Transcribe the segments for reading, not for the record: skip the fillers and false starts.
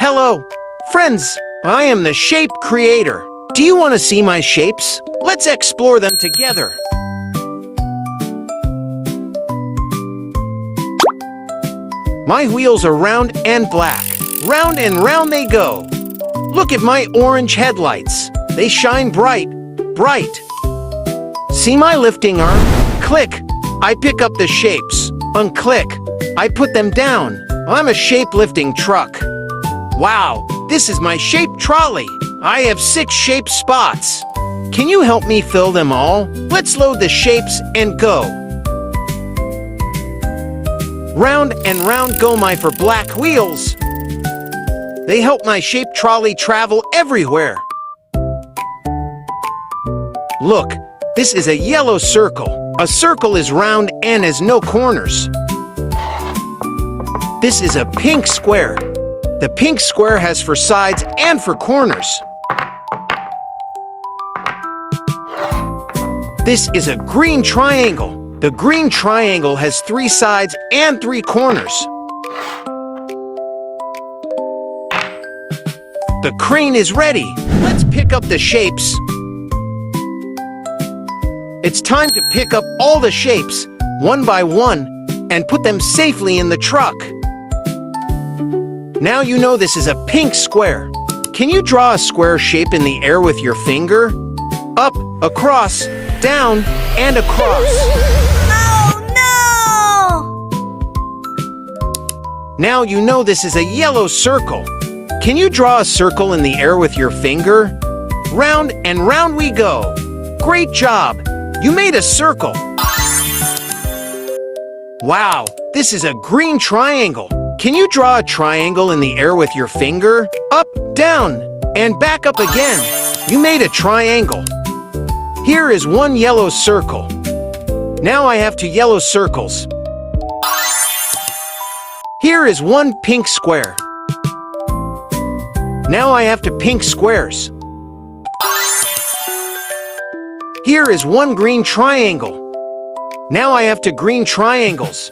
Hello, friends. I am the shape creator. Do you want to see my shapes? Let's explore them together. My wheels are round and black. Round and round they go. Look at my orange headlights. They shine bright, bright. See my lifting arm? Click. I pick up the shapes. Unclick. I put them down. I'm a shape-lifting truck. Wow, this is my shape trolley. I have 6 shape spots. Can you help me fill them all? Let's load the shapes and go. Round and round go my for black wheels. They help my shape trolley travel everywhere. Look, this is a yellow circle. A circle is round and has no corners. This is a pink square. The pink square has for sides and for corners. This is a green triangle. The green triangle has 3 sides and 3 corners. The crane is ready. Let's pick up the shapes. It's time to pick up all the shapes, one by one, and put them safely in the truck. Now you know this is a pink square. Can you draw a square shape in the air with your finger? Up, across, down, and across. Oh, no! Now you know this is a yellow circle. Can you draw a circle in the air with your finger? Round and round we go. Great job! You made a circle. Wow, this is a green triangle. Can you draw a triangle in the air with your finger? Up, down, and back up again. You made a triangle. Here is 1 yellow circle. Now I have 2 yellow circles. Here is 1 pink square. Now I have 2 pink squares. Here is 1 green triangle. Now I have 2 green triangles.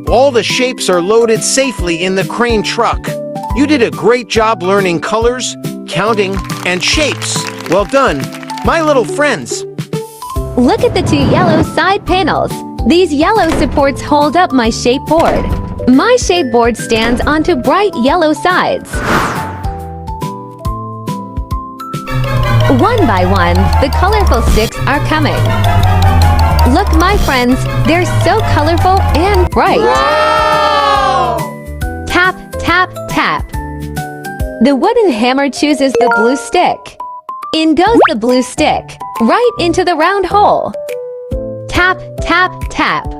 All the shapes are loaded safely in the crane truck. You did a great job learning colors, counting, and shapes. Well done, my little friends. Look at the 2 yellow side panels. These yellow supports hold up my shape board. My shape board stands onto bright yellow sides. One by one, the colorful sticks are coming. Look, my friends, they're so colorful and bright. Wow! Tap, tap, tap. The wooden hammer chooses the blue stick. In goes the blue stick, right into the round hole. Tap, tap, tap.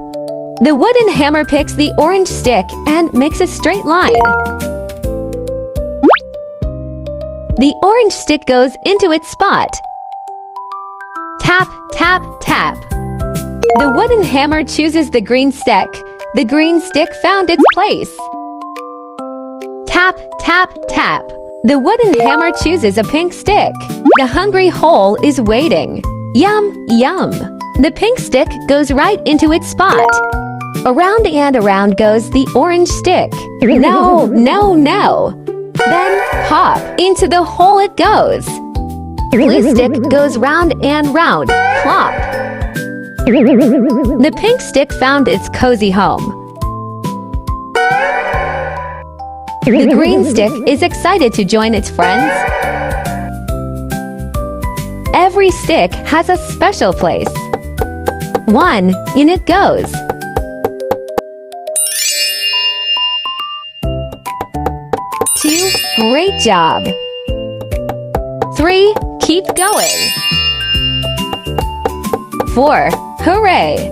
The wooden hammer picks the orange stick and makes a straight line. The orange stick goes into its spot. Tap, tap, tap. The wooden hammer chooses the green stick. The green stick found its place. Tap, tap, tap. The wooden hammer chooses a pink stick. The hungry hole is waiting. Yum, yum. The pink stick goes right into its spot. Around and around goes the orange stick. No, no, no. Then hop, into the hole it goes. Blue stick goes round and round. Plop. The pink stick found its cozy home. The green stick is excited to join its friends. Every stick has a special place. 1, in it goes. 2, great job. 3, keep going. 4, hooray.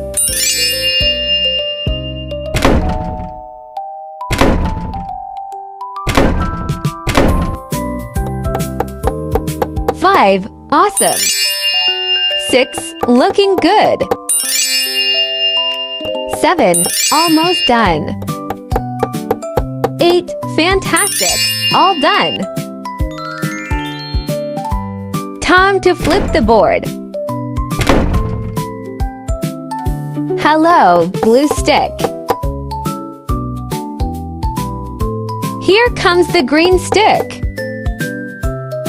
5, awesome. 6, looking good. 7, almost done. 8, fantastic, all done. Time to flip the board. Hello, blue stick. Here comes the green stick.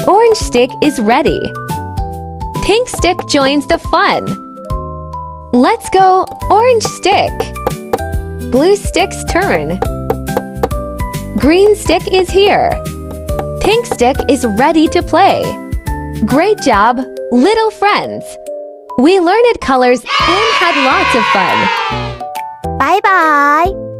Orange stick is ready. Pink stick joins the fun. Let's go, orange stick. Blue stick's turn. Green stick is here. Pink stick is ready to play. Great job, little friends. We learned colors and had lots of fun. Bye bye.